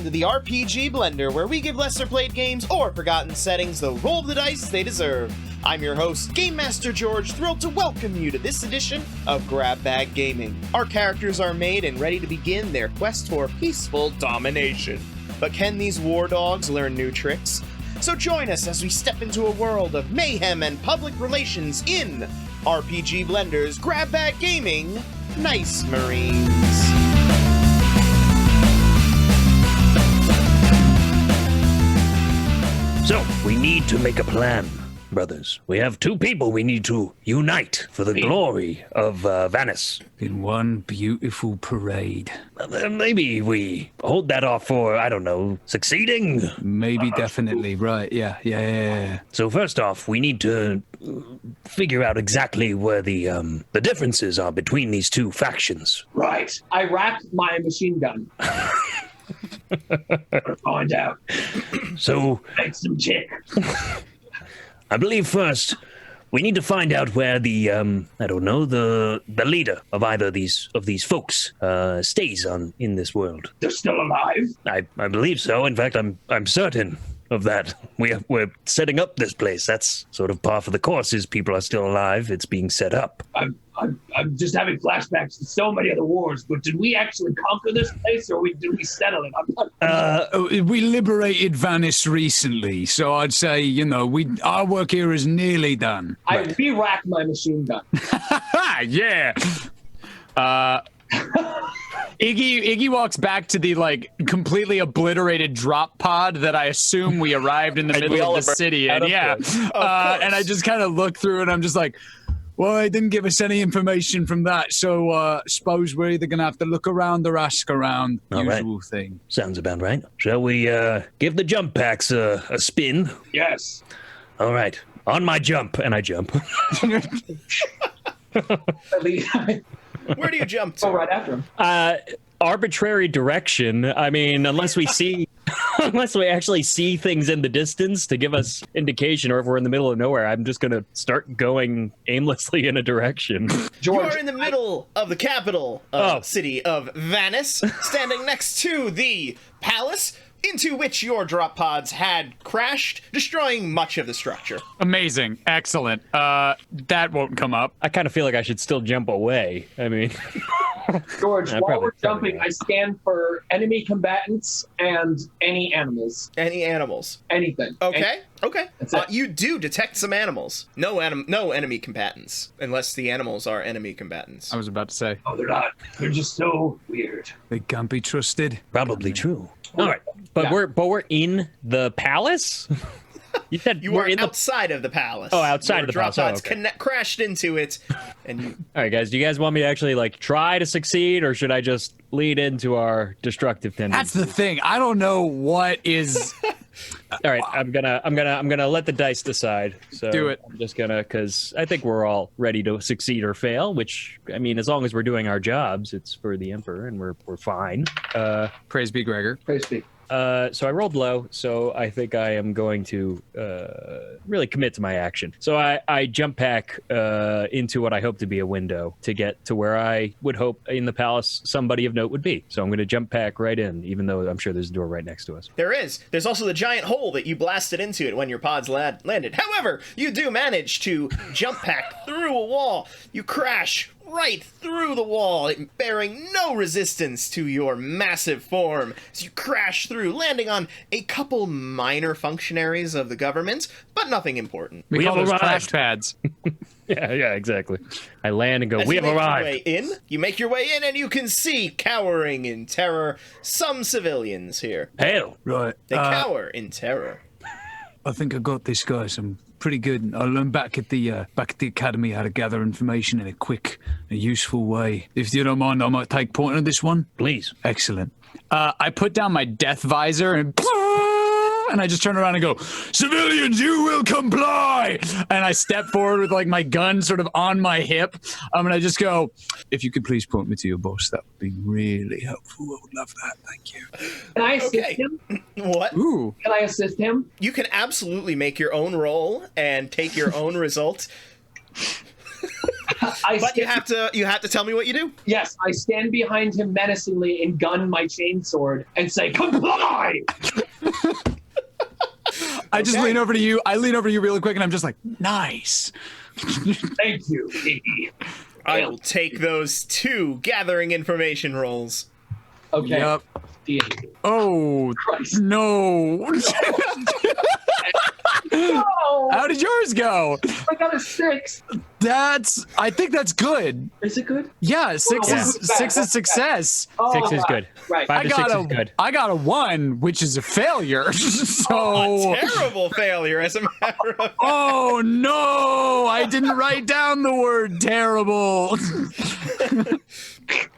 to the RPG Blender, where we give lesser played games or forgotten settings the roll of the dice they deserve. I'm your host, Game Master George, thrilled to welcome you to this edition of Grab Bag Gaming. Our characters are made and ready to begin their quest for peaceful domination. But can these war dogs learn new tricks? So join us as we step into a world of mayhem and public relations in RPG Blender's Grab Bag Gaming, Nice Marines. So, we need to make a plan, brothers. We have two people we need to unite for the glory of Vannis. In one beautiful parade. Maybe we hold that off for, I don't know, succeeding? Maybe, definitely, right, yeah. So first off, we need to figure out exactly where the differences are between these two factions. Right. I racked my machine gun. Find out. So, Make some chick. I believe first we need to find out where the I don't know, the leader of either of these folks stays in this world. They're still alive? I believe so. In fact, I'm certain of that. We're setting up this place. That's sort of par for the course. Is people are still alive. It's being set up. I'm just having flashbacks to so many other wars, but did we actually conquer this place, or did we settle it? We liberated Vannis recently, so I'd say, our work here is nearly done. I re-racked my machine gun. Yeah. Iggy walks back to the completely obliterated drop pod that I assume we arrived in the middle of the city, and and I just kind of look through and I'm just like, well, they didn't give us any information from that, so suppose we're either gonna have to look around or ask around. Usual thing. Sounds about right. Shall we give the jump packs a spin? Yes. All right. On my jump, and I jump. Where do you jump to? Oh, right after him. Arbitrary direction. I mean, unless we actually see things in the distance to give us indication, or if we're in the middle of nowhere, I'm just going to start going aimlessly in a direction. George, you are in the middle of the capital city of Vannis, standing next to the palace into which your drop pods had crashed, destroying much of the structure. Amazing. Excellent. That won't come up. I kind of feel like I should still jump away. I mean... George, while we're jumping, I scan for enemy combatants and any animals. Any animals? Anything. Okay. That's it. You do detect some animals. No enemy combatants, unless the animals are enemy combatants. I was about to say. Oh, they're not. They're just so weird. They can't be trusted. Probably true. All right, but we're in the palace. You said you are outside of the palace. Oh, outside of the palace. Drop pods crashed into it, and you... All right, guys. Do you guys want me to actually try to succeed, or should I just lead into our destructive tendencies? That's the thing. I don't know what is. All right, I'm gonna let the dice decide. So do it. I'm just gonna, because I think we're all ready to succeed or fail. Which, I mean, as long as we're doing our jobs, it's for the Emperor, and we're fine. Praise be, Gregor. Praise be. So I rolled low, so I think I am going to really commit to my action. So I jump pack into what I hope to be a window to get to where I would hope in the palace somebody of note would be. So I'm going to jump pack right in, even though I'm sure there's a door right next to us. There is. There's also the giant hole that you blasted into it when your pods landed. However, you do manage to jump pack through a wall. You crash right through the wall, bearing no resistance to your massive form as you crash through, landing on a couple minor functionaries of the government, but nothing important. We call those crash pads. Yeah, exactly. I land and go, we have arrived. You make your way in, and you can see, cowering in terror, some civilians here. Hail. Right. They cower in terror. I think I got this, guys. I'm pretty good. I learned back at the academy how to gather information in a quick and useful way. If you don't mind, I might take point on this one. Please. Excellent. I put down my death visor and I just turn around and go, civilians, you will comply! And I step forward with my gun sort of on my hip. And I just go, if you could please point me to your boss, that would be really helpful. I would love that. Thank you. Can I assist him? What? Ooh. Can I assist him? You can absolutely make your own roll and take your own results. But you have to tell me what you do. Yes, I stand behind him menacingly and gun my chainsword and say, comply! I just lean over to you. I lean over to you really quick, and I'm just like, nice. Thank you, Iggy. I will take those 2 gathering information rolls. Okay. Yep. D8. Oh, Christ. no. No! How did yours go? I got a 6. I think that's good. Is it good? Yeah, 6 Oh, is that's bad. success. Oh, 6 is good. Right. 5 to 6 is good. I got a 1, which is a failure. So. Terrible failure, as a matter of Oh no! I didn't write down the word terrible.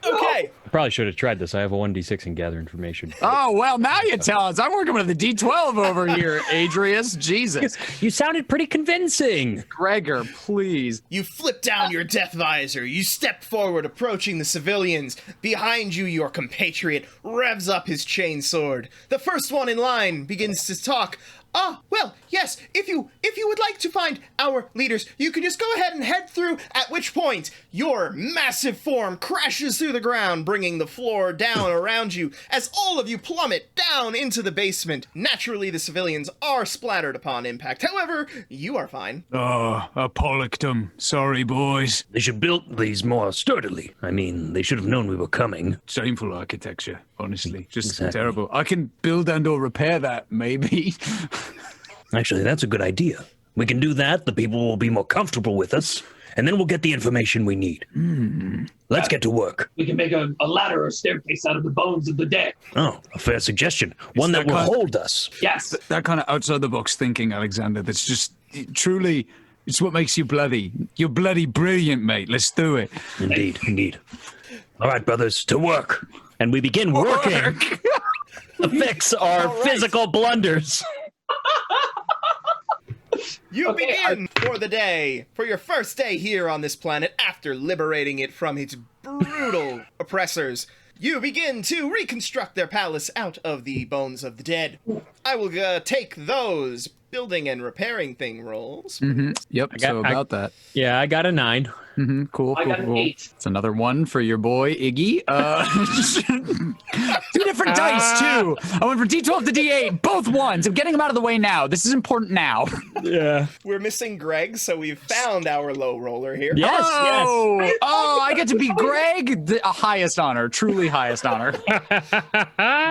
Okay. I probably should have tried this. I have a 1d6 in gather information. Oh well, now you tell us. I'm working with the D12 over here, Adrius. Jesus, You sounded pretty convincing. Gregor, please. You flip down your death visor. You step forward, approaching the civilians. Behind you, your compatriot revs up his chain sword. The first one in line begins to talk. Well, yes, if you would like to find our leaders, you can just go ahead and head through, at which point your massive form crashes through the ground, bringing the floor down around you as all of you plummet down into the basement. Naturally, the civilians are splattered upon impact. However, you are fine. Oh, I pollocked them. Sorry, boys. They should build these more sturdily. I mean, they should have known we were coming. Shameful architecture, honestly. Just Exactly. terrible. I can build and/or repair that, maybe. Actually, that's a good idea. We can do that. The people will be more comfortable with us, and then we'll get the information we need. Let's get to work. We can make a ladder or staircase out of the bones of the dead. Oh, a fair suggestion. One that that will kind- hold us. Yes. That kind of outside the box thinking, Alexander. That's just truly. It's what makes you bloody. You're bloody brilliant, mate. Let's do it. Indeed, indeed. All right, brothers, to work. And we begin working to fix our physical blunders. You begin for the day, for your first day here on this planet after liberating it from its brutal oppressors. You begin to reconstruct their palace out of the bones of the dead. I will take those building and repairing thing rolls. Yep. got- So about that. Yeah, I got a 9. Cool. I got an 8. It's another one for your boy Iggy. 2 different dice too. I went from D12 to D8, both ones. I'm getting them out of the way now. This is important now. Yeah. We're missing Greg, so we've found our low roller here. Yes, Oh, I get to be Greg. The highest honor, truly highest honor.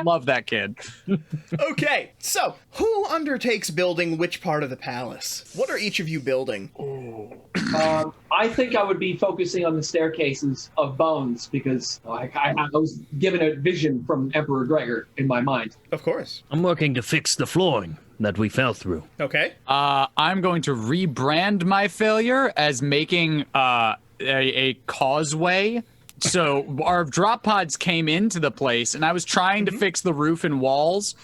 Love that kid. Okay, so who undertakes building which part of the palace? What are each of you building? I think I would be focusing on the staircases of bones because I was given a vision from Emperor Gregor in my mind. Of course. I'm working to fix the flooring that we fell through. Okay. I'm going to rebrand my failure as making a causeway. So our drop pods came into the place, and I was trying to fix the roof and walls,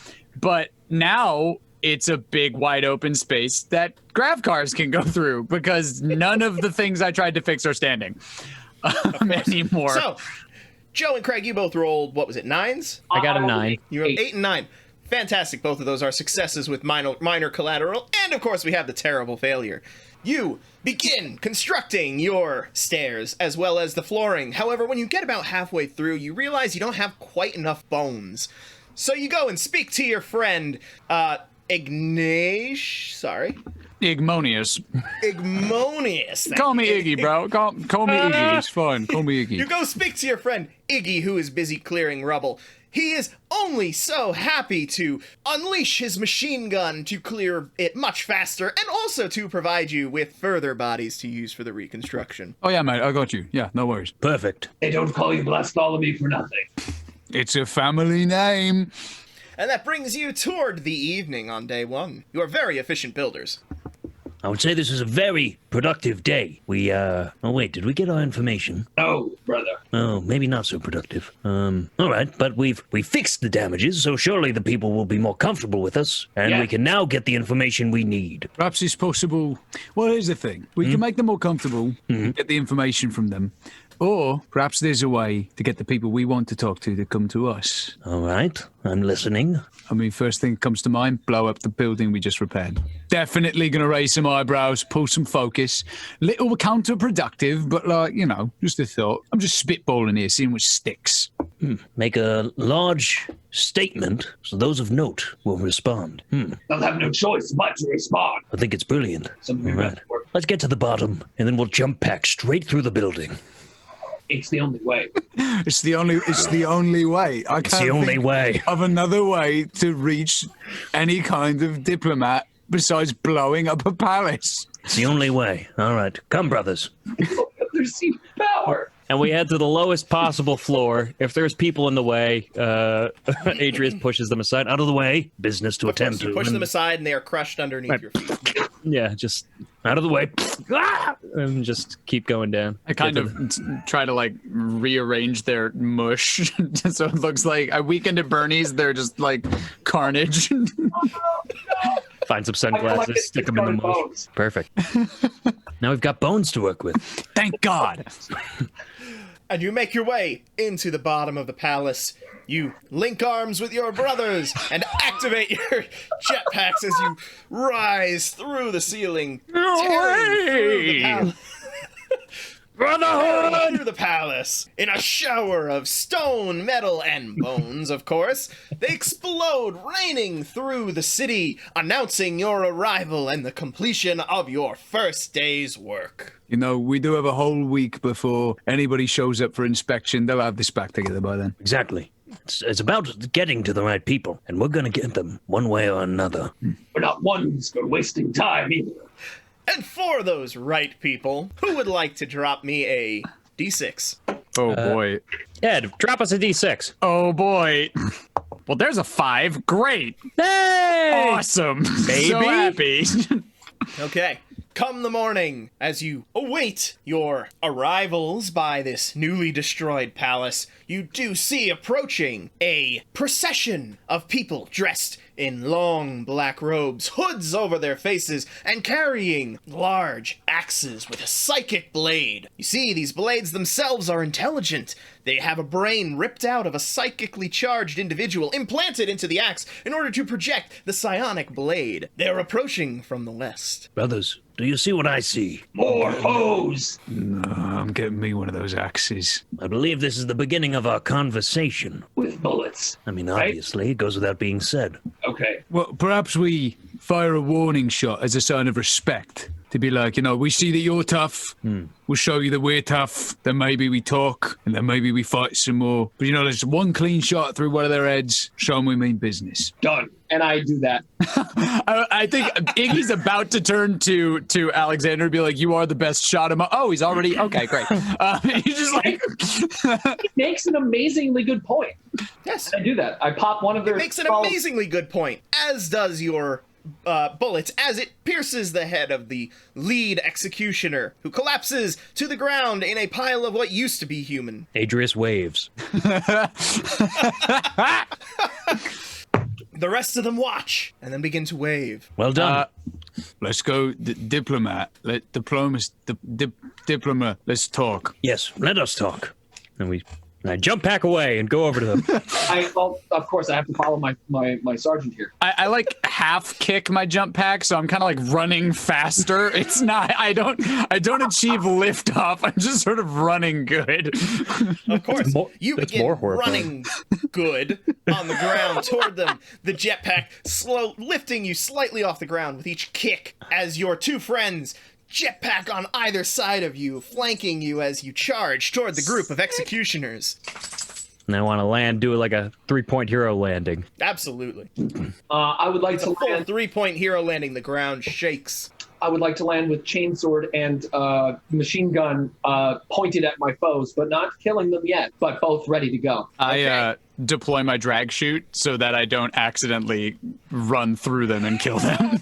but now it's a big wide open space that grav cars can go through because none of the things I tried to fix are standing anymore. So, Joe and Craig, you both rolled, what was it, 9s? I got a 9. You rolled 8. 8 and 9. Fantastic. Both of those are successes with minor collateral. And, of course, we have the terrible failure. You begin constructing your stairs as well as the flooring. However, when you get about halfway through, you realize you don't have quite enough bones. So you go and speak to your friend, Igmonius. Call me Iggy, bro. Call me Iggy. It's fun. Call me Iggy. You go speak to your friend Iggy, who is busy clearing rubble. He is only so happy to unleash his machine gun to clear it much faster and also to provide you with further bodies to use for the reconstruction. Oh, yeah, mate. I got you. Yeah, no worries. Perfect. They don't call you Blastolomy for nothing. It's a family name. And that brings you toward the evening on day 1. You are very efficient builders. I would say this is a very productive day. We, oh wait, did we get our information? No, brother. Oh, maybe not so productive. All right, but we fixed the damages, so surely the people will be more comfortable with us, and Yeah. we can now get the information we need. Perhaps it's possible. Well, here's the thing. We can make them more comfortable, get the information from them. Or perhaps there's a way to get the people we want to talk to come to us. All right, I'm listening. I mean, first thing that comes to mind, blow up the building we just repaired. Definitely going to raise some eyebrows, pull some focus. Little counterproductive, but just a thought. I'm just spitballing here, seeing which sticks. Make a large statement so those of note will respond. They'll have no choice but to respond. I think it's brilliant. Something All right. work. Let's get to the bottom, and then we'll jump pack straight through the building. It's the only way. It's the only way. I can't It's the only think way. of another way to reach any kind of diplomat besides blowing up a palace. It's the only way. All right. Come, brothers. There's seed power. And we head to the lowest possible floor. If there's people in the way, Adrius pushes them aside. Out of the way. Business to attend You to. push them aside, and they are crushed underneath your feet. Yeah, just Out of the way. and just keep going down. I kind of try to rearrange their mush so it looks like a weekend at Bernie's. They're just like carnage. Find some I collected sunglasses, stick them in the discarded mush. bones. Perfect. Now we've got bones to work with. Thank God. And you make your way into the bottom of the palace. You link arms with your brothers and activate your jetpacks as you rise through the ceiling, tearing through the palace. Through the palace, in a shower of stone, metal, and bones, of course, they explode, raining through the city, announcing your arrival and the completion of your first day's work. We do have a whole week before anybody shows up for inspection. They'll have this back together by then. Exactly. It's about getting to the right people, and we're going to get them one way or another. We're not ones for wasting time either. And for those right people, who would like to drop me a d6? Oh, boy. Ed, drop us a D6. Oh, boy. Well, there's a 5. Great. Hey! Awesome. Baby. So happy. Okay. Come the morning, as you await your arrivals by this newly destroyed palace, you do see approaching a procession of people dressed in long black robes, hoods over their faces, and carrying large axes with a psychic blade. You see, these blades themselves are intelligent. They have a brain ripped out of a psychically charged individual implanted into the axe in order to project the psionic blade. They're approaching from the west. Brothers, do you see what I see? More foes. I'm getting me one of those axes. I believe this is the beginning of our conversation. With bullets. I mean, Right. obviously, it goes without being said. Okay. Well, perhaps we fire a warning shot as a sign of respect. To be like, we see that you're tough. We'll show you that we're tough. Then maybe we talk, and then maybe we fight some more. But there's one clean shot through one of their heads. Show them we mean business. Done. And I do that. I think Iggy's about to turn to Alexander and be like, "You are the best shot." Oh, he's already okay. Great. He's just like, It makes an amazingly good point. Yes. I do that. I pop one of their. Makes an amazingly good point, as does your bullets, as it pierces the head of the lead executioner, who collapses to the ground in a pile of what used to be human. Adrius waves. The rest of them watch, and then begin to wave. Well done. let's go, diplomat. Diplomat. Let's talk. Yes, let us talk. And I jump back away and go over to them. Well, of course, I have to follow my sergeant here. I like half kick my jump pack, so I'm kind of like running faster. It's not. I don't achieve lift off. I'm just sort of running good. Of course, you that's begin more horrifying. running good on the ground toward them. The jetpack lifting you slightly off the ground with each kick as your two friends jetpack on either side of you, flanking you as you charge toward the group of executioners. And I want to land, do like a 3-point hero landing. Absolutely. I would like to Full land. 3-point hero landing. The ground shakes. I would like to land with chainsword and machine gun pointed at my foes, but not killing them yet, but both ready to go. I deploy my drag chute so that I don't accidentally run through them and kill them.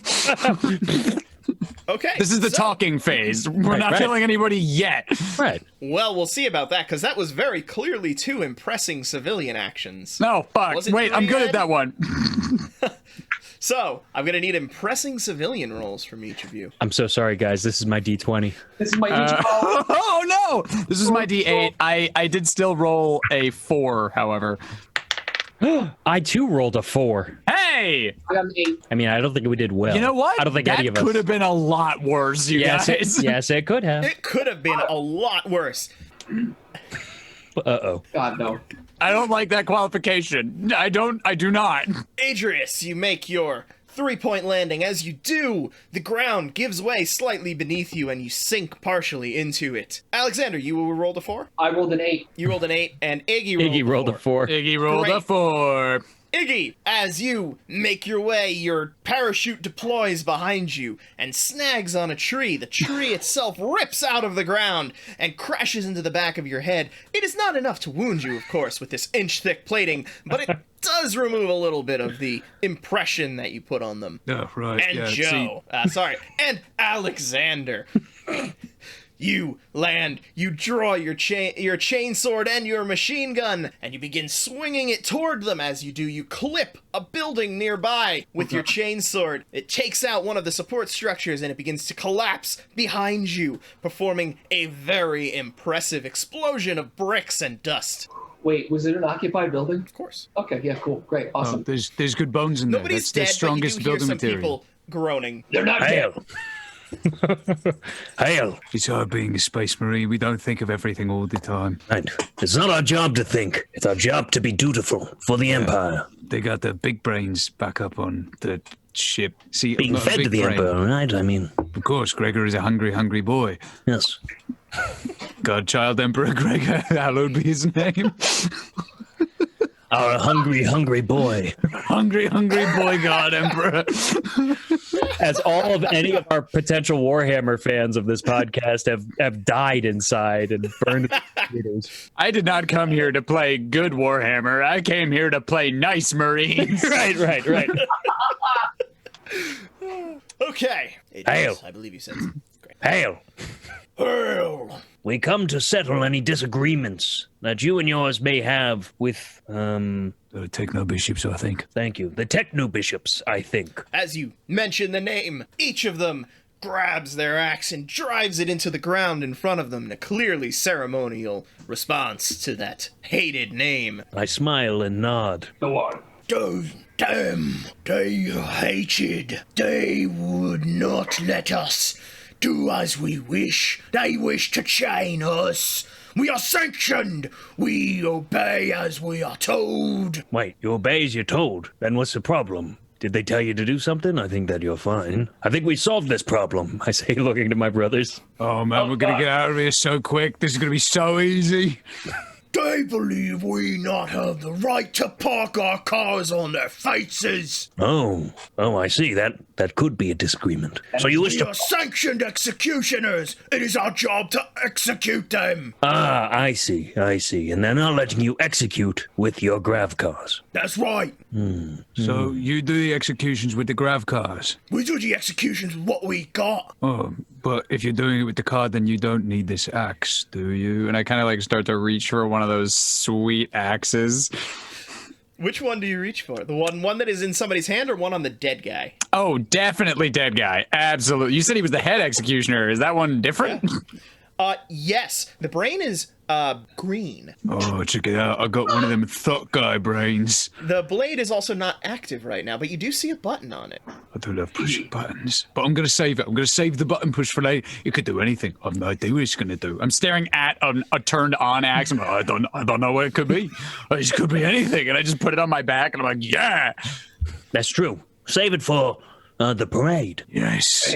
Okay. This is the talking phase. We're not killing anybody yet. Right. Well, we'll see about that, because that was very clearly two impressing civilian actions. No, fuck. Was it Wait, I'm three, good Ed? at that one. So, I'm going to need impressing civilian rolls from each of you. I'm so sorry, guys. This is my D20. This is my Oh no! This is my D8. I did still roll a 4, however. I too rolled a 4. Hey! I got an 8. I mean, I don't think we did well. You know what? I don't think that any of us. could have been a lot worse, you guys. Yes, it could have. It could have been a lot worse. Uh-oh. God, no. I don't like that qualification. I do not. Adrius, you make your 3-point landing. As you do, the ground gives way slightly beneath you and you sink partially into it. Alexander, you rolled a 4? I rolled an 8. You rolled an 8, and Iggy rolled a 4. Iggy rolled a Great. 4. Iggy, as you make your way, your parachute deploys behind you and snags on a tree. The tree itself rips out of the ground and crashes into the back of your head. It is not enough to wound you, of course, with this inch-thick plating, but it does remove a little bit of the impression that you put on them. Oh, right. And Joe, and Alexander. You land, you draw your chainsword and your machine gun, and you begin swinging it toward them. As you do, you clip a building nearby with your chainsword. It takes out one of the support structures and it begins to collapse behind you, performing a very impressive explosion of bricks and dust. Wait, was it an occupied building? Of course. Okay, yeah, cool, great, awesome. There's good bones in there. Nobody's That's dead, the strongest but you do hear building some material. people groaning. They're not dead. Hail. Hail. It's hard being a space marine. We don't think of everything all the time. Right. It's not our job to think. It's our job to be dutiful for the Empire. They got the big brains back up on the ship. See, Being not a fed to big the brain. Emperor, right? I mean, Of course, Gregor is a hungry, hungry boy. yes. Godchild Emperor Gregor, hallowed be his name. Our hungry, hungry boy. Hungry, hungry boy God Emperor. As all of any of our potential Warhammer fans of this podcast have died inside and burned to computers. I did not come here to play good Warhammer. I came here to play nice Marines. Right. Okay. Hail. I believe you said something. Great. Hail. Hail. We come to settle any disagreements that you and yours may have with, The Techno Bishops, I think. thank you, the Techno Bishops, I think. As you mention the name, each of them grabs their axe and drives it into the ground in front of them in a clearly ceremonial response to that hated name. I smile and nod. Go on. Damn, they hated. They would not let us do as we wish. They wish to chain us. We are sanctioned. We obey as we are told. Wait, you obey as you're told. Then what's the problem? Did they tell you to do something? I think that you're fine. I think we solved this problem, I say, looking to my brothers. Oh, man, we're going to get out of here so quick. This is going to be so easy. They believe we not have the right to park our cars on their faces. Oh, I see. That could be a disagreement. So you wish We to... are sanctioned executioners. It is our job to execute them. Ah, I see. And they're not letting you execute with your grav cars. That's right. So you do the executions with the grav cars. We do the executions with what we got. Oh, but if you're doing it with the car, then you don't need this axe, do you? And I kind of like start to reach for one of those sweet axes. Which one do you reach for? The one that is in somebody's hand or one on the dead guy? Oh, definitely dead guy. Absolutely. You said he was the head executioner. Is that one different? Yes. The brain is green. Oh, check it out. I got one of them thought guy brains. The blade is also not active right now, but you do see a button on it. I do love pushing buttons. But I'm going to save it. I'm going to save the button push for later. It could do anything. I have no idea what it's going to do. I'm staring at a turned on axe. I'm like, I don't know what it could be. It could be anything. And I just put it on my back and I'm like, yeah. That's true. Save it for the parade. Yes.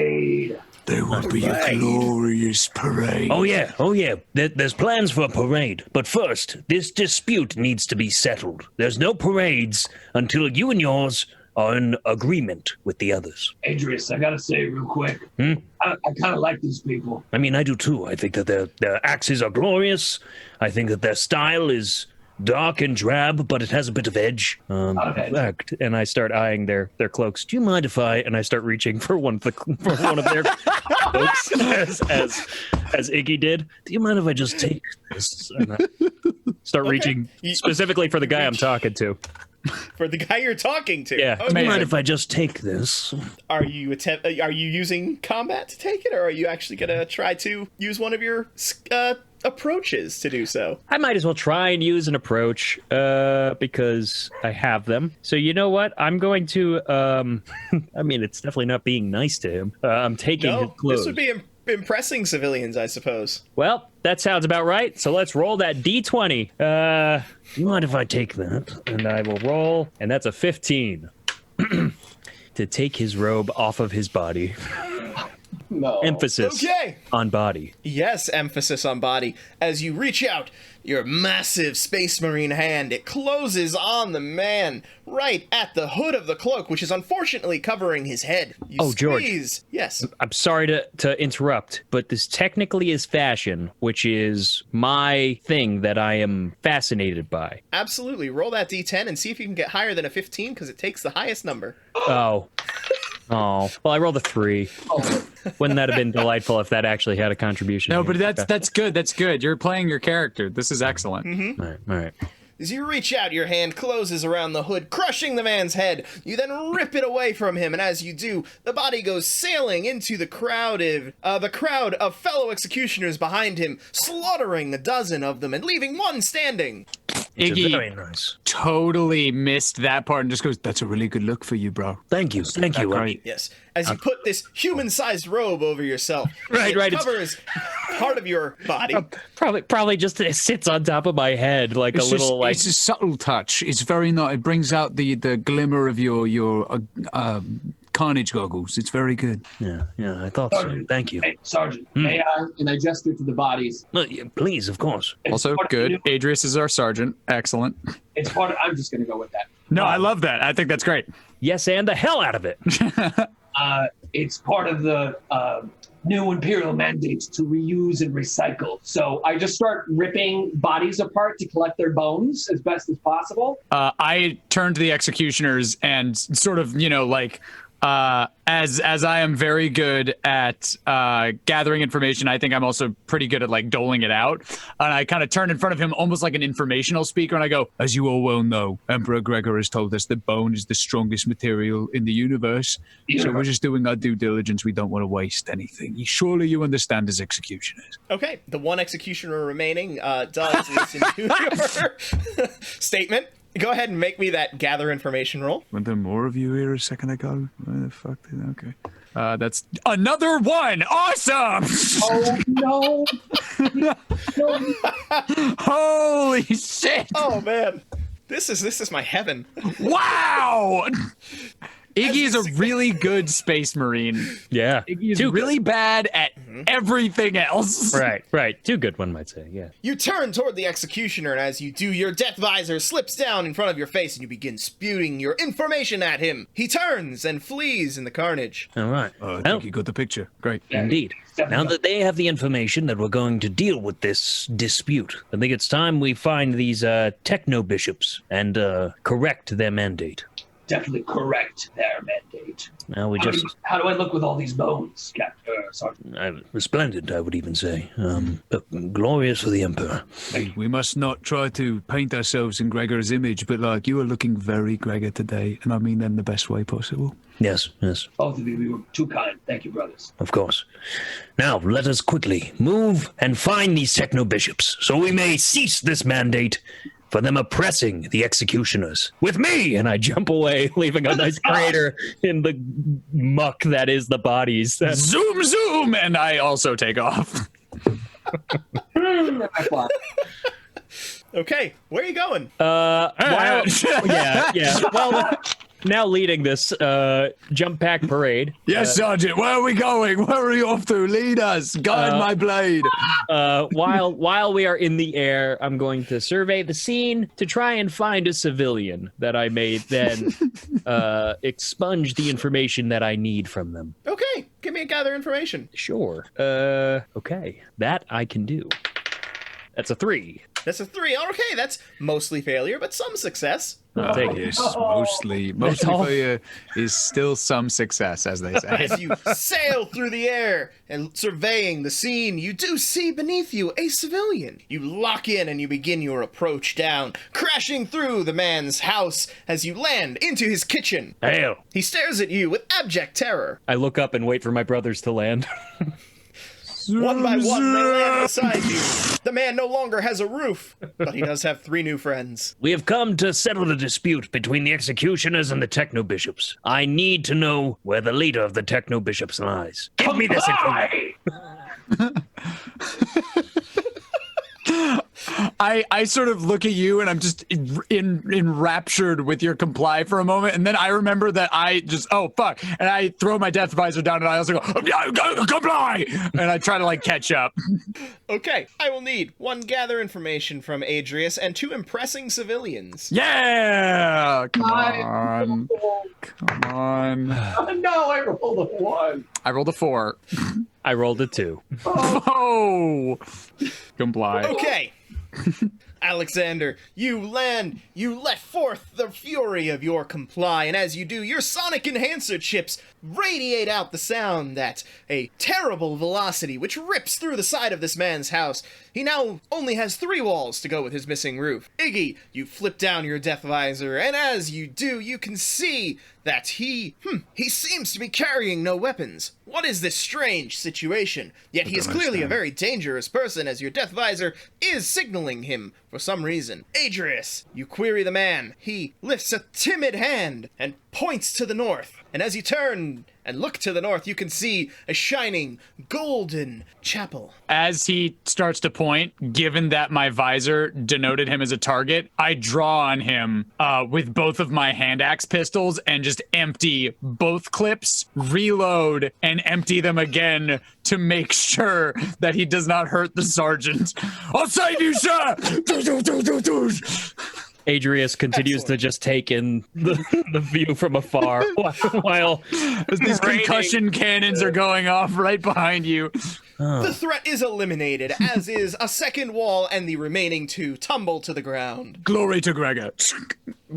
There will be a glorious parade. Oh yeah. There's plans for a parade. But first, this dispute needs to be settled. There's no parades until you and yours are in agreement with the others. Adrius, I gotta say real quick. Hmm? I kind of like these people. I mean, I do too. I think that their axes are glorious. I think that their style is dark and drab, but it has a bit of edge. Lot of edge. Fact, and I start eyeing their cloaks. Do you mind if I? And I start reaching for one of their cloaks, as Iggy did. Do you mind if I just take this? And I start reaching specifically for the guy I'm talking to. For the guy you're talking to. Yeah. Okay. Do you mind if I just take this? Are you using combat to take it, or are you actually gonna try to use one of your approaches to do so? I might as well try and use an approach because I have them. So you know what? I'm going to. I mean, it's definitely not being nice to him. I'm taking his clothes. This would be impressing civilians, I suppose. Well, that sounds about right. So let's roll that d20. Do you mind if I take that? And I will roll, and that's a 15 to take his robe off of his body. No. Emphasis on body. Yes, emphasis on body. As you reach out your massive Space Marine hand, it closes on the man right at the hood of the cloak, which is unfortunately covering his head. You George. squeeze. Yes. I'm sorry to interrupt, but this technically is fashion, which is my thing that I am fascinated by. Absolutely. Roll that d10 and see if you can get higher than a 15, because it takes the highest number. Oh. Well, I rolled a 3. Wouldn't that have been delightful if that actually had a contribution? No, here? but that's good. That's good. You're playing your character. This is excellent. All right. As you reach out, your hand closes around the hood, crushing the man's head. You then rip it away from him, and as you do, the body goes sailing into the crowd of fellow executioners behind him, slaughtering a dozen of them and leaving one standing. Iggy Very nice. totally missed that part and just goes, "That's a really good look for you, bro." Thank you. Thank you. Great. Yes, as you put this human-sized robe over yourself, Right, it it's- covers part of your body. probably just it sits on top of my head like It's a little it's a subtle touch. It's very nice. It brings out the glimmer of your carnage goggles. It's very good. Yeah, I thought so. Thank you. Hey, Sergeant, may I? And I gesture to the bodies. No, yeah, please, of course. It's Also part of good. the- Adrius is our sergeant. Excellent. It's part of, I'm just going to go with that. No, I love that. I think that's great. yes and the hell out of it. It's part of the new Imperial mandate to reuse and recycle. So I just start ripping bodies apart to collect their bones as best as possible. I turn to the executioners and sort of, as I am very good at gathering information, I think I'm also pretty good at like doling it out. And I kind of turn in front of him almost like an informational speaker, and I go, "As you all well know, Emperor Gregor has told us that bone is the strongest material in the universe. So we're just doing our due diligence. We don't want to waste anything. Surely you understand as executioners." Okay, the one executioner remaining does listen to your statement. Go ahead and make me that gather information roll. Weren't there more of you here a second ago? Where the fuck did... Okay. That's another one! Awesome! Oh, no. Holy shit! Oh man, this is my heaven. Wow! Iggy is a really good space marine. Yeah. Iggy is Too good. really bad at everything else. Right. Too good, one might say. Yeah. You turn toward the executioner, and as you do, your death visor slips down in front of your face, and you begin spewing your information at him. He turns and flees in the carnage. All right. I Well, think you got the picture. Great. indeed. Now that they have the information that we're going to deal with this dispute, I think it's time we find these techno-bishops and correct their mandate. Definitely correct their mandate. Now we just... How do I look with all these bones, Captain Sergeant? Resplendent, I would even say. But glorious for the Emperor. We must not try to paint ourselves in Gregor's image, but like, you are looking very Gregor today, and I mean that in the best way possible. Yes. Both of you were too kind. Thank you, brothers. Of course. Now, let us quickly move and find these techno-bishops, so we may cease this mandate for them oppressing the executioners. With me! And I jump away, leaving a nice crater in the muck that is the bodies. Zoom! And I also take off. Okay, where are you going? Well, now leading this jump pack parade. Yes, Sergeant, where are we going? Where are you off to? Lead us. Guide my blade. While we are in the air, I'm going to survey the scene to try and find a civilian that I may then expunge the information that I need from them. Okay, give me a gather information. Sure. Okay. That I can do. That's a 3. That's a 3. Okay, that's mostly failure, but some success. I'll take it. Yes, mostly failure is still some success, as they say. As you sail through the air and surveying the scene, you do see beneath you a civilian. You lock in and you begin your approach down, crashing through the man's house as you land into his kitchen. Hail. He stares at you with abject terror. I look up and wait for my brothers to land. One by one, they land beside you. The man no longer has a roof, but he does have 3 new friends. We have come to settle the dispute between the executioners and the techno-bishops. I need to know where the leader of the techno-bishops lies. Give me this information. I sort of look at you and I'm just enraptured with your comply for a moment, and then I remember that I just and I throw my death visor down and I also go comply, and I try to like catch up. Okay, I will need 1 gather information from Adrius and 2 impressing civilians. Yeah, come on. No, I rolled a 1. I rolled a 4. I rolled a 2. Oh, comply. Okay. Alexander, you land, you let forth the fury of your comply, and as you do, your sonic enhancer chips radiate out the sound at a terrible velocity, which rips through the side of this man's house. He now only has 3 walls to go with his missing roof. Iggy, you flip down your death visor, and as you do, you can see that he seems to be carrying no weapons. What is this strange situation? Yet he is clearly a very dangerous person, as your death visor is signaling him for some reason. Adrius, you query the man. He lifts a timid hand and points to the north. And as you turn and look to the north, you can see a shining golden chapel. As he starts to point, given that my visor denoted him as a target, I draw on him with both of my hand axe pistols and just empty both clips, reload, and empty them again to make sure that he does not hurt the sergeant. I'll save you, sir! Adrius continues to just take in the view from afar while these concussion cannons are going off right behind you. The threat is eliminated, as is a second wall, and the remaining 2 tumble to the ground. Glory to Gregor.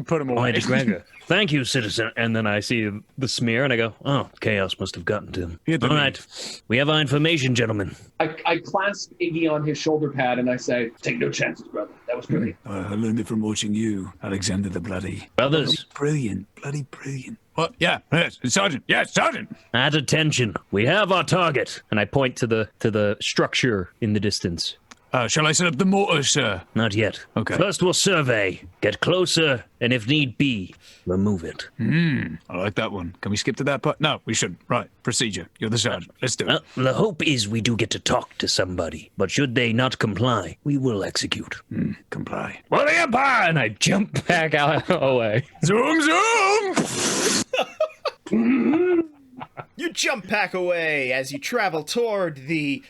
Put him away. Glory to Gregor. Thank you, citizen. And then I see the smear and I go, oh, chaos must have gotten to him. All right. We have our information, gentlemen. I clasp Iggy on his shoulder pad and I say, take no chances, brother. That was brilliant. I learned it from watching you, Alexander the Bloody. Brothers. Brilliant. Bloody brilliant. What? Yeah, yes, Sergeant. Yes, Sergeant. At attention. We have our target. And I point to the structure in the distance. Shall I set up the mortar, sir? Not yet. Okay. First we'll survey, get closer, and if need be, remove it. I like that one. Can we skip to that part? No, we shouldn't. Right. Procedure. You're the sergeant. Let's do it. Well, the hope is we do get to talk to somebody, but should they not comply, we will execute. Comply. For the Empire! And I jump back out away. Zoom, zoom! You jump back away as you travel toward the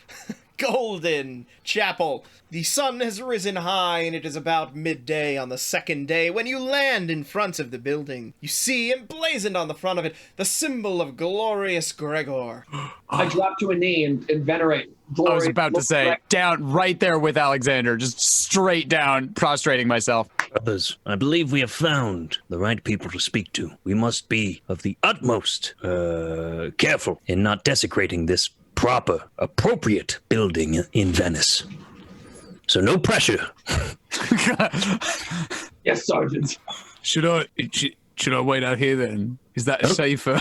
golden chapel. The sun has risen high, and it is about midday on the second day when you land in front of the building. You see emblazoned on the front of it the symbol of glorious Gregor. I drop to a knee and venerate. Glory, I was about to say, down right there with Alexander, just straight down, prostrating myself. Brothers, I believe we have found the right people to speak to. We must be of the utmost careful in not desecrating this proper, appropriate building in Venice. So no pressure. Yes, Sergeant. Should I wait out here then? Is that safer?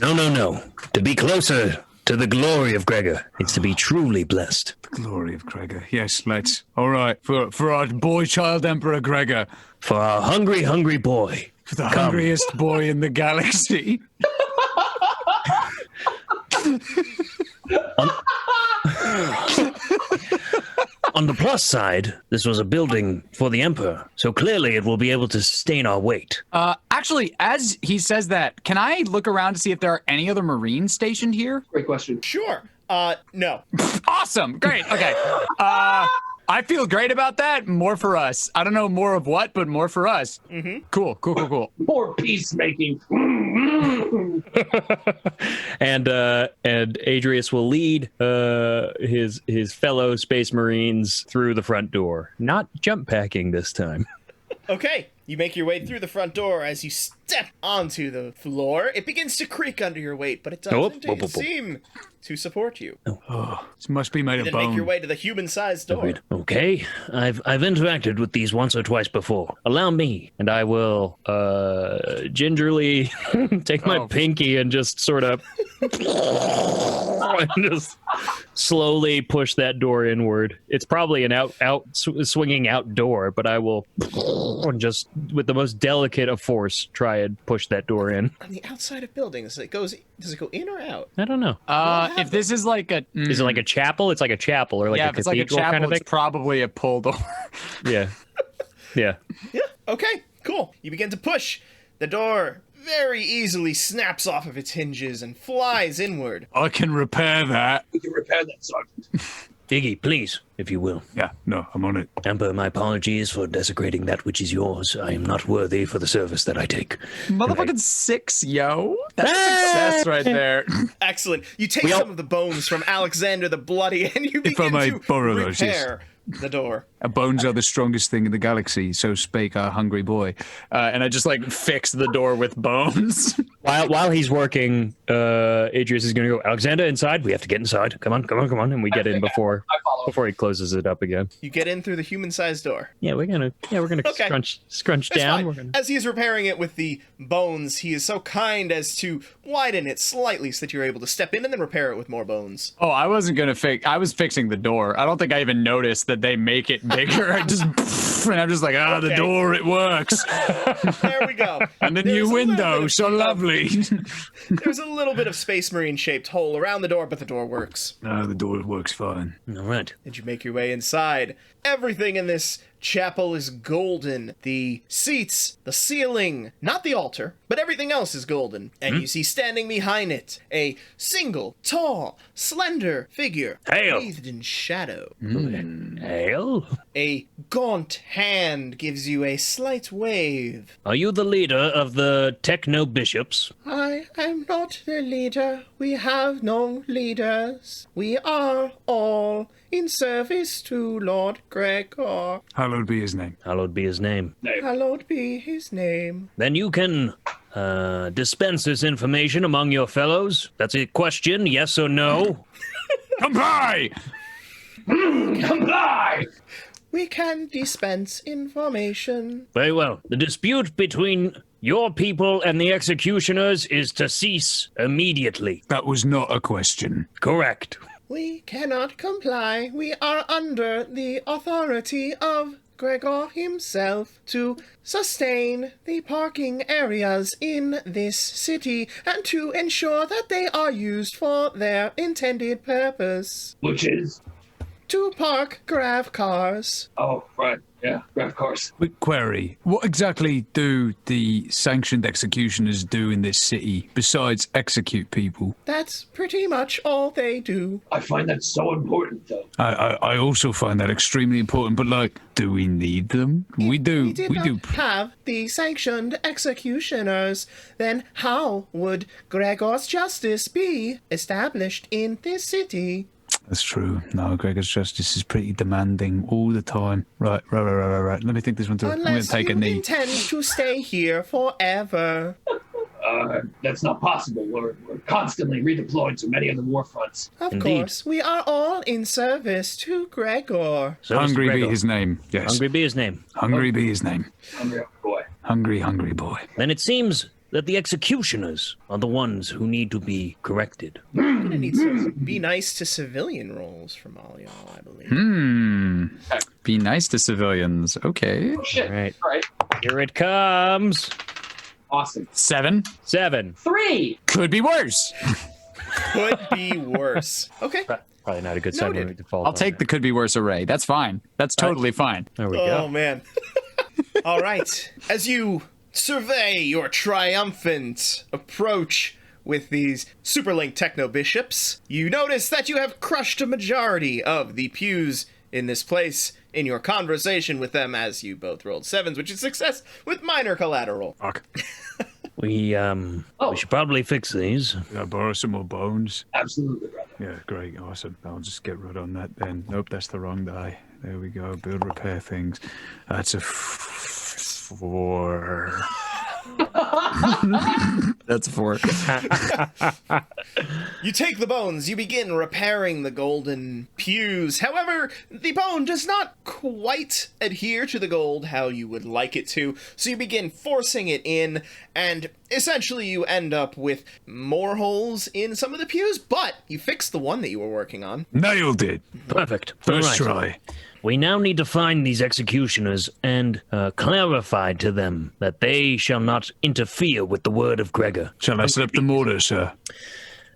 No. To be closer to the glory of Gregor, it's to be truly blessed. The glory of Gregor. Yes, let's. All right. For our boy child Emperor Gregor. For our hungry, hungry boy. For the hungriest boy in the galaxy. On the plus side, this was a building for the Emperor, so clearly it will be able to sustain our weight. Actually, as he says that, can I look around to see if there are any other Marines stationed here? Great question. Sure. No. Awesome. Great. Okay. I feel great about that. More for us. I don't know more of what, but more for us. Mm-hmm. Cool. More peacemaking. And Adrius will lead his fellow Space Marines through the front door. Not jump packing this time. Okay, you make your way through the front door. As you step onto the floor, it begins to creak under your weight, but it doesn't seem to support you. Oh, this must be made of Then bone. make your way to the human-sized door. Okay, I've interacted with these once or twice before. Allow me. And I will gingerly take my pinky and just sort of and just slowly push that door inward. It's probably an swinging outdoor, but I will just with the most delicate of force try and push that door in. On the outside of buildings, does it go in or out? I don't know. If this is like a... Is it like a chapel? It's like a chapel or like a if it's like a cathedral chapel, kind of thing? it's probably a pull door. Yeah. Yeah. Yeah, okay, cool. You begin to push. The door very easily snaps off of its hinges and flies inward. I can repair that. We can repair that, Sergeant. Iggy, please, if you will. Yeah, no, I'm on it. Emperor, my apologies for desecrating that which is yours. I am not worthy for the service that I take. Motherfucking 6, yo. That's success right there. Excellent. You take some of the bones from Alexander the Bloody and you If I begin may to borrow those, yes. repair the door. Our bones are the strongest thing in the galaxy, so spake our hungry boy. And I just like fix the door with bones. While he's working, Adrius is going to go, Alexander, inside. We have to get inside. Come on. And we get in before he closes it up again. You get in through the human-sized door. Yeah, we're gonna Okay. scrunch That's down. fine. We're gonna... As he is repairing it with the bones, he is so kind as to widen it slightly so that you're able to step in and then repair it with more bones. Oh, I wasn't going to fix... I was fixing the door. I don't think I even noticed that they make it bigger. I just... And I'm just like, the Okay. door, it works. There we go. And the There's new a little window, bit of- so lovely. There's a little bit of Space Marine-shaped hole around the door, but the door works. No, the door works fine. All right. Did you make your way inside? Everything in this chapel is golden. The seats, the ceiling, not the altar, but everything else is golden. And you see standing behind it a single, tall, slender figure, Hail. bathed in shadow. Hail? A gaunt hand gives you a slight wave. Are you the leader of the Techno Bishops? I am not the leader. We have no leaders. We are all in service to Lord Gregor. Hallowed be his name. Hallowed be his name. Hallowed be his name. Then you can dispense this information among your fellows. That's a question, yes or no? Comply! Comply! We can dispense information. Very well. The dispute between your people and the executioners is to cease immediately. That was not a question. Correct. We cannot comply. We are under the authority of Gregor himself to sustain the parking areas in this city and to ensure that they are used for their intended purpose. Which is... To park grav cars. Oh, right. Yeah, of course. Quick query. What exactly do the sanctioned executioners do in this city besides execute people? That's pretty much all they do. I find that so important, though. I also find that extremely important, but like, do we need them? We do. We did not have the sanctioned executioners, then how would Gregor's justice be established in this city? That's true. No, Gregor's justice is pretty demanding all the time. Right. Let me think this one through. I'm going to Unless take you a knee. intend to stay here forever. That's not possible. We're constantly redeployed to many of the war fronts. Of Indeed. course, we are all in service to Gregor. So, Mr. Hungry be Gregor, his name. Yes. Hungry be his name. Hungry be his name. Hungry boy. Hungry boy. Then it seems that the executioners are the ones who need to be corrected. I'm gonna need some be nice to civilian roles from all y'all, I believe. Be nice to civilians. Okay. Oh, shit. Right. All right. Here it comes. Awesome. 7. 7. 3! Could be worse. Could be worse. Okay. Probably not a good sign when Noted. we default. I'll on take that. the could be worse array. That's fine. That's totally fine. There we Oh, go. man. All right. As you survey your triumphant approach with these Superlink Techno Bishops, you notice that you have crushed a majority of the pews in this place in your conversation with them as you both rolled 7s, which is success with minor collateral. Fuck. We should probably fix these. Can I borrow some more bones? Absolutely, brother. Yeah, great, awesome. I'll just get right on that then. Nope, that's the wrong die. There we go. Build, repair things. That's a 4. That's 4. You take the bones, you begin repairing the golden pews. However, the bone does not quite adhere to the gold how you would like it to, so you begin forcing it in, and essentially you end up with more holes in some of the pews, but you fixed the one that you were working on. Nailed it. Perfect. First All right. try. We now need to find these executioners and clarify to them that they shall not interfere with the word of Gregor. Shall I set up the mortar, sir?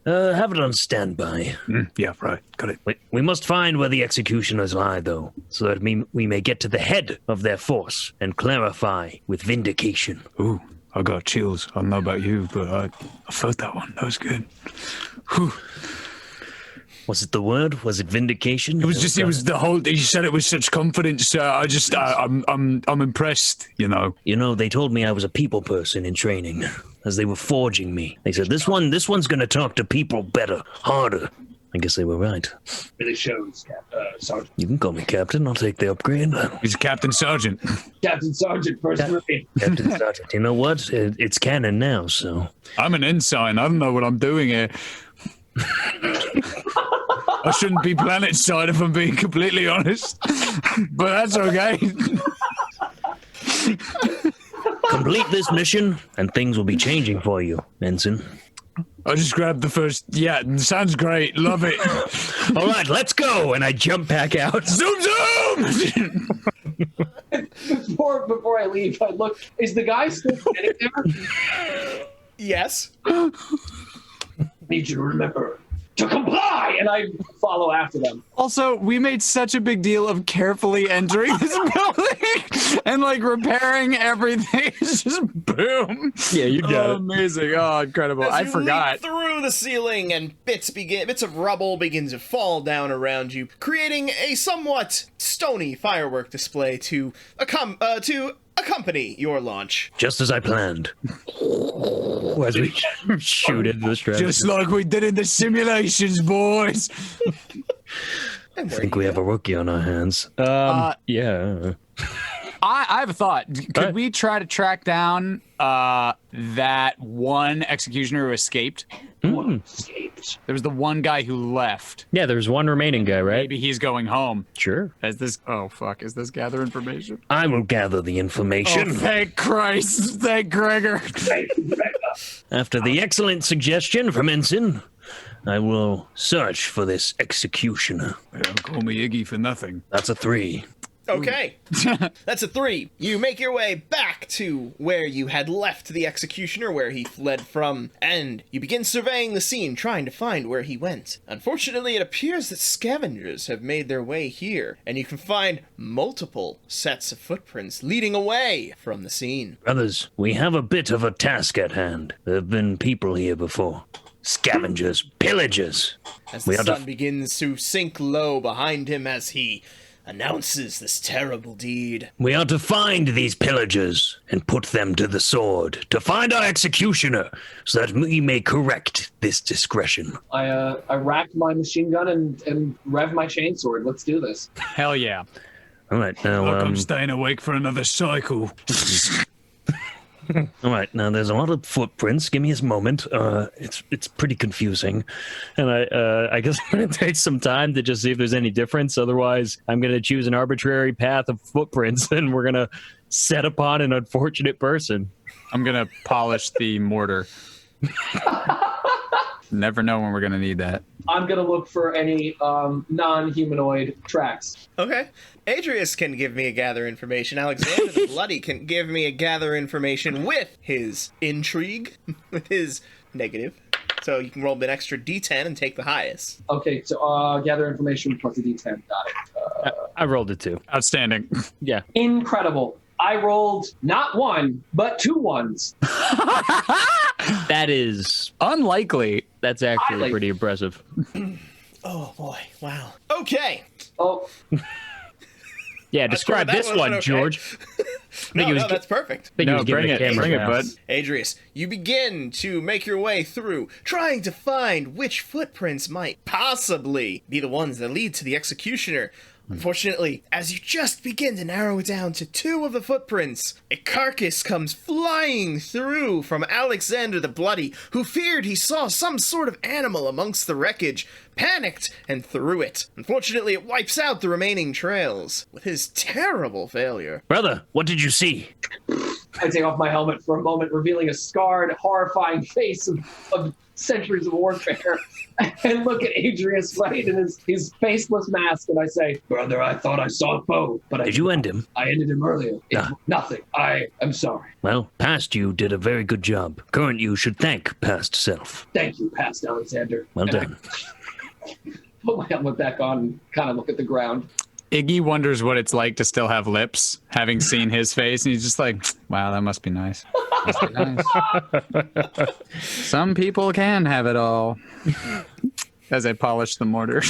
Have it on standby. Yeah, right. Got it. We must find where the executioners lie, though, so that we may get to the head of their force and clarify with vindication. Ooh, I got chills. I don't know about you, but I felt that one. That was good. Whew. Was it the word? Was it vindication? It was the whole. You said it with such confidence. I'm impressed. You know. You know, they told me I was a people person in training, as they were forging me. They said this one's gonna talk to people better, harder. I guess they were right. Really shows, Sergeant. You can call me Captain. I'll take the upgrade. He's Captain Sergeant. Captain Sergeant, first Marine. Captain Sergeant. You know what? It's canon now, so. I'm an ensign. I don't know what I'm doing here. I shouldn't be planet side if I'm being completely honest, but that's okay. Complete this mission, and things will be changing for you, Ensign. I just grabbed the first. Yeah, sounds great. Love it. All right, let's go. And I jump back out. Zoom, zoom. Before I leave, I look. Is the guy still standing there? Yes. Need you to remember to comply, and I follow after them. Also, we made such a big deal of carefully entering this building and like repairing everything. It's just boom. Yeah, you got it. Amazing. Oh, incredible. As I you forgot. leap through the ceiling, and bits of rubble begin to fall down around you, creating a somewhat stony firework display to accompany your launch. Just as I planned. As we shoot into the strap. Just like we did in the simulations, boys. I think we have a rookie on our hands. Yeah. I have a thought. Could Alright. we try to track down that one executioner who escaped? One escaped. There was the one guy who left. Yeah, there's one remaining guy, right? Maybe he's going home. Sure. Is this? Oh fuck! Is this gather information? I will gather the information. Oh, thank Christ! Thank Gregor. After the excellent suggestion from Ensign, I will search for this executioner. They don't call me Iggy for nothing. That's a 3. Okay. That's a 3. You make your way back to where you had left the executioner, where he fled from, and you begin surveying the scene, trying to find where he went. Unfortunately, it appears that scavengers have made their way here, and you can find multiple sets of footprints leading away from the scene. Brothers, we have a bit of a task at hand. There have been people here before. Scavengers, pillagers. As the sun begins to sink low behind him as he announces this terrible deed. We are to find these pillagers and put them to the sword, to find our executioner, so that we may correct this discretion. I rack my machine gun and rev my chainsword. Let's do this. Hell yeah! All right, now, Like I'm staying awake for another cycle. all right, now there's a lot of footprints. Give me a moment. It's pretty confusing, And I guess I'm gonna take some time to just see if there's any difference. Otherwise, I'm gonna choose an arbitrary path of footprints, and we're gonna set upon an unfortunate person. I'm gonna polish the mortar. Never know when we're gonna need that. I'm gonna look for any non-humanoid tracks. Okay. Adrius can give me a gather information. Alexander the Bloody can give me a gather information with his intrigue, with his negative. So you can roll an extra d10 and take the highest. Okay, so gather information plus a d10. Got it. I rolled a 2. Outstanding. Yeah. Incredible. I rolled not 1, but 2 1s. That is. Unlikely. That's actually Highly. pretty impressive. Oh boy, wow. Okay. Oh, Yeah, describe That this wasn't one, okay. George. No, that's perfect. I think he No, was giving bring the it. camera Bring it, pass. bud. Adrius, you begin to make your way through, trying to find which footprints might possibly be the ones that lead to the executioner. Unfortunately, as you just begin to narrow it down to 2 of the footprints, a carcass comes flying through from Alexander the Bloody, who feared he saw some sort of animal amongst the wreckage, panicked, and threw it. Unfortunately, it wipes out the remaining trails, with his terrible failure. Brother, what did you see? I take off my helmet for a moment, revealing a scarred, horrifying face of centuries of warfare, and look at Adrius right in his faceless mask, and I say, "Brother, I thought I saw a foe, but Did you end him? I ended him earlier. It's nothing. I am sorry. Well, past you did a very good job. Current you should thank past self. Thank you, past Alexander." Well And done. I put my helmet back on and kind of look at the ground. Iggy wonders what it's like to still have lips, having seen his face, and he's just like, wow, that must be nice. Must be nice. Some people can have it all. As I polish the mortar.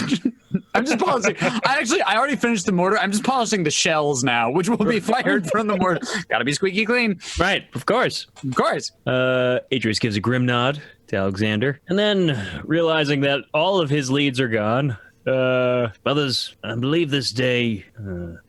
I'm just polishing. I already finished the mortar. I'm just polishing the shells now, which will be fired from the mortar. Gotta be squeaky clean. Right, of course. Of course. Adrius gives a grim nod to Alexander, and then realizing that all of his leads are gone, Brothers, I believe this day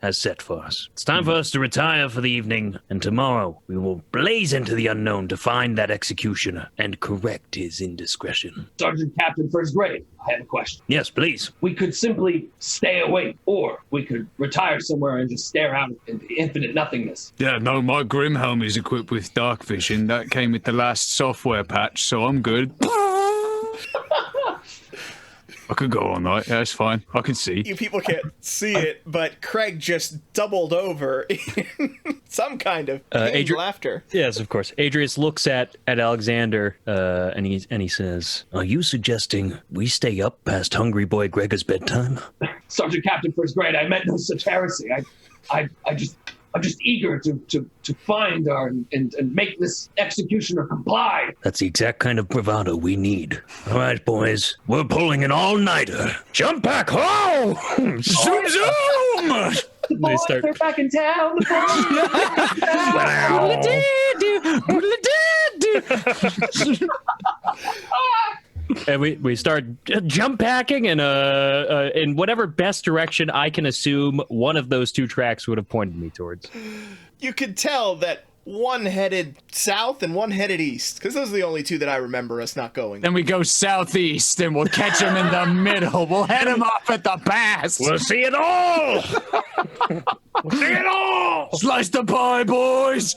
has set for us. It's time for us to retire for the evening, and tomorrow we will blaze into the unknown to find that executioner and correct his indiscretion. Sergeant Captain First Grade, I have a question. Yes, please. We could simply stay awake, or we could retire somewhere and just stare out into infinite nothingness. Yeah, no, my Grim helmet is equipped with dark vision. That came with the last software patch, so I'm good. I could go all night. Yeah, it's fine. I can see. You people can't see it, but Craig just doubled over in some kind of pained laughter. yes, of course. Adrius looks at Alexander, and he says, Are you suggesting we stay up past Hungry Boy Gregor's bedtime? Sergeant Captain First Grade, I meant no such heresy. I'm just eager to find and make this executioner comply. That's the exact kind of bravado we need. All right, boys, we're pulling an all-nighter. Jump back! Oh! Zoom, zoom! The boys start- are back in town. and we start jump packing, and in whatever best direction I can assume one of those 2 tracks would have pointed me towards. You could tell that one headed south and one headed east, because those are the only 2 that I remember us not going. Then we go southeast, and we'll catch him in the middle. We'll head him off at the pass. We'll see it all! We'll see it all! Slice the pie, boys.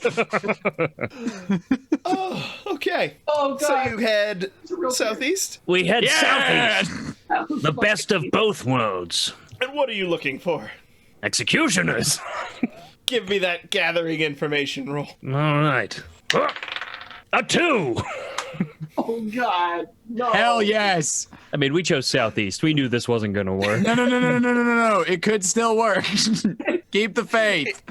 Okay. Oh, So God. you head southeast? We head Yeah. southeast. The best of both worlds. And what are you looking for? Executioners. Give me that gathering information roll. All right. A 2. Oh, God. No. Hell yes. I mean, we chose southeast. We knew this wasn't going to work. No. It could still work. Keep the faith.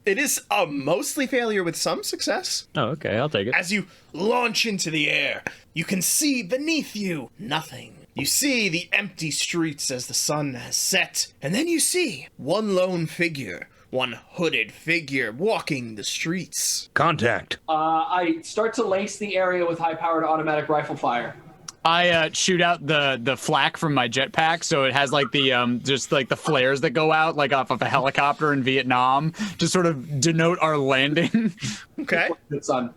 It is a mostly failure with some success. Oh, okay, I'll take it. As you launch into the air, you can see beneath you nothing. You see the empty streets as the sun has set, and then you see one lone figure, one hooded figure walking the streets. Contact. I start to lace the area with high-powered automatic rifle fire. I shoot out the flak from my jetpack, so it has like the just like the flares that go out like off of a helicopter in Vietnam to sort of denote our landing. Okay. Good son.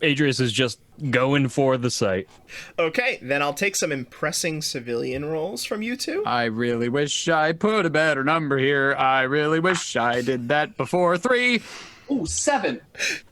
Adrius is just going for the site. Okay, then I'll take some impressing civilian rolls from you 2. I really wish I put a better number here. I really wish I did that before 3. Ooh, 7.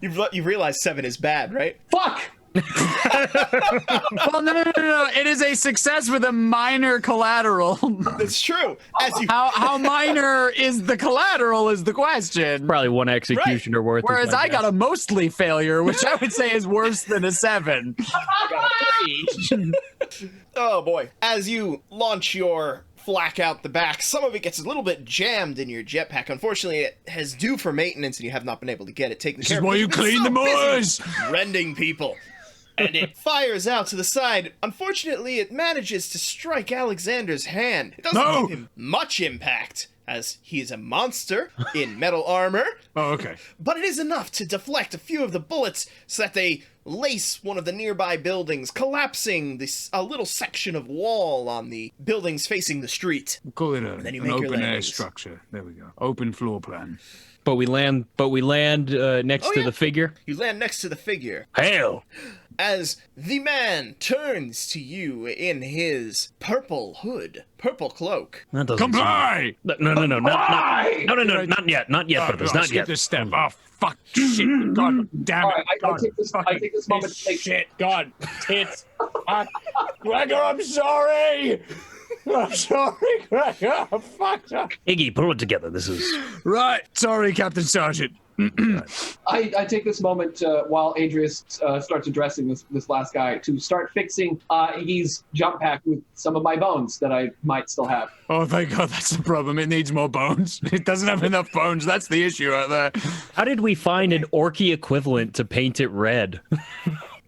You've realized 7 is bad, right? Fuck! Well, no. It is a success with a minor collateral. That's true. As you How minor is the collateral is the question. Probably 1 executioner worth. Whereas I got a mostly failure, which I would say is worse than a 7. I got a 3. Oh boy. As you launch your flak out the back, some of it gets a little bit jammed in your jetpack. Unfortunately, it has due for maintenance and you have not been able to get it taken care of. Why you You've been clean so the busy boys? rending people. and it fires out to the side. Unfortunately, it manages to strike Alexander's hand. It doesn't give him much impact, as he is a monster in metal armor. Oh, okay. But it is enough to deflect a few of the bullets so that they lace one of the nearby buildings, collapsing a little section of wall on the buildings facing the street. We'll call it then you an make your open air landings. structure. There we go. Open floor plan. But we land next to the figure. You land next to the figure. Hail! As the man turns to you in his purple hood, purple cloak. That doesn't Comply! No, not yet, brothers, not skip yet. this step. Oh, fuck. Shit. God damn All it. right, I God, take this moment to take shit. God. Tits. Gregor, I'm sorry. I'm sorry, Gregor. Fuck. Iggy, pull it together. This is... Right. Sorry, Captain Sergeant. I take this moment while Adrius starts addressing this last guy to start fixing Iggy's jump pack with some of my bones that I might still have. Oh, thank God, that's the problem. It needs more bones. It doesn't have enough bones. That's the issue right there. How did we find an orky equivalent to paint it red?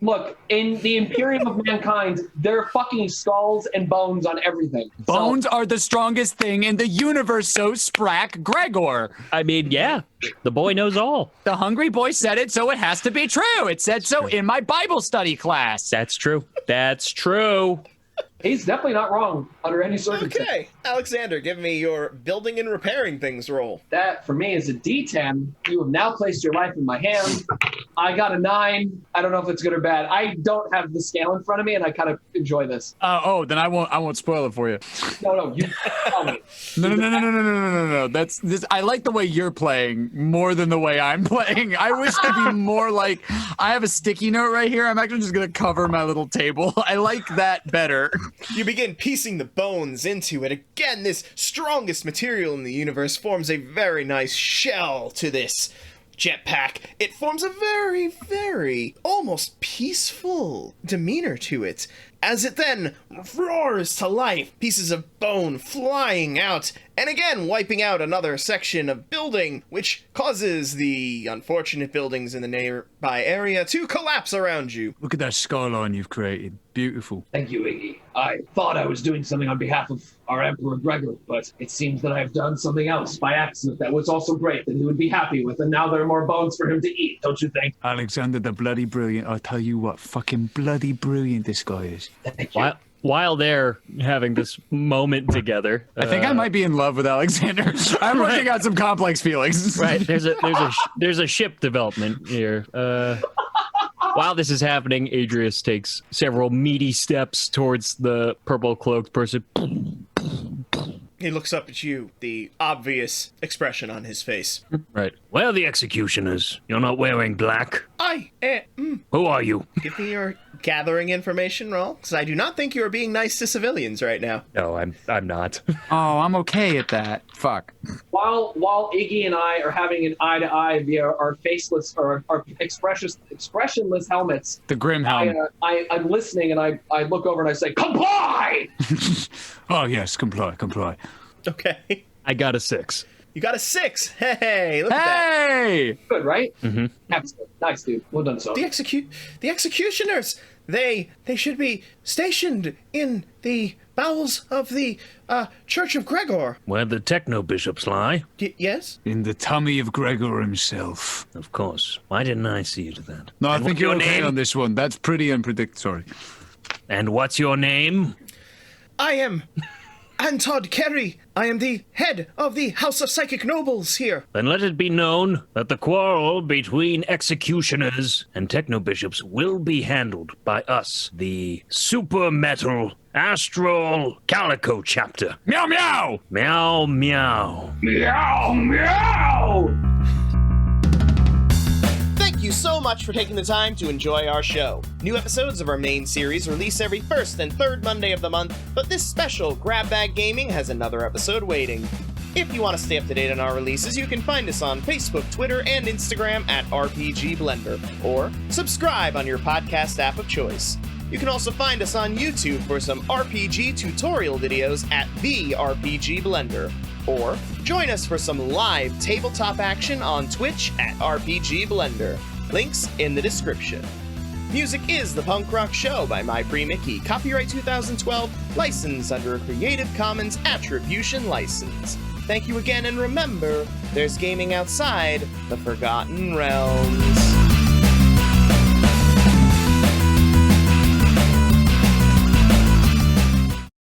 Look, in the Imperium of Mankind, there are fucking skulls and bones on everything. Bones are the strongest thing in the universe, so sprack Gregor. I mean, yeah, the boy knows all. The hungry boy said it, so it has to be true. It said so in my Bible study class. That's true. That's true. He's definitely not wrong under any circumstance. Okay, Alexander, give me your building and repairing things roll. That, for me, is a D10. You have now placed your life in my hand. I got a 9. I don't know if it's good or bad. I don't have the scale in front of me, and I kind of enjoy this. Then I won't spoil it for you. No, you tell me. No. That's this. I like the way you're playing more than the way I'm playing. I wish to be more like. I have a sticky note right here. I'm actually just gonna cover my little table. I like that better. You begin piecing the bones into it. Again, this strongest material in the universe forms a very nice shell to this jetpack. It forms a very, very almost peaceful demeanor to it. As it then roars to life, pieces of bone flying out, and again wiping out another section of building, which causes the unfortunate buildings in the nearby area to collapse around you. Look at that skyline you've created. Beautiful. Thank you, Iggy. I thought I was doing something on behalf of our Emperor Gregor, but it seems that I've done something else by accident that was also great, that he would be happy with, and now there are more bones for him to eat, don't you think? Alexander the bloody brilliant. I tell you what, fucking bloody brilliant this guy is. Thank you. While they're having this moment together, I think I might be in love with Alexander. I'm working out some complex feelings. right? There's a ship development here. While this is happening, Adrius takes several meaty steps towards the purple cloaked person. He looks up at you, the obvious expression on his face. Right. Where are the executioners? You're not wearing black. Who are you? Give me your gathering information roll, because I do not think you are being nice to civilians right now. No, I'm not. Oh, I'm okay at that. Fuck. While Iggy and I are having an eye-to-eye via our faceless or our expressionless helmets, The Grim Helm. I'm listening and I look over and I say, comply! Oh, yes, comply. Okay. I got a 6. You got a 6. Hey, look at that. Hey! Good, right? Mm-hmm. That's good. Nice, dude. Well done, so. The executioners, they should be stationed in the bowels of the Church of Gregor. Where the techno-bishops lie? Yes? In the tummy of Gregor himself. Of course. Why didn't I see you to that? No, I And think what's you're your okay name? on this one. That's pretty unpredictable. Sorry. And what's your name? I am Antod Kerry. I am the head of the House of Psychic Nobles here. Then let it be known that the quarrel between executioners and techno-bishops will be handled by us, the Super Metal Astral Calico Chapter. Meow meow! Meow, meow. Meow, meow! Thank you so much for taking the time to enjoy our show. New episodes of our main series release every first and third Monday of the month, but this special Grab Bag Gaming has another episode waiting. If you want to stay up to date on our releases, you can find us on Facebook, Twitter, and Instagram at RPG Blender, or subscribe on your podcast app of choice. You can also find us on YouTube for some RPG tutorial videos at the RPG Blender, or join us for some live tabletop action on Twitch at RPG Blender. Links in the description. Music is The Punk Rock Show by My Pre Mickey. Copyright 2012, licensed under a Creative Commons Attribution license. Thank you again, and remember, there's gaming outside the Forgotten Realms.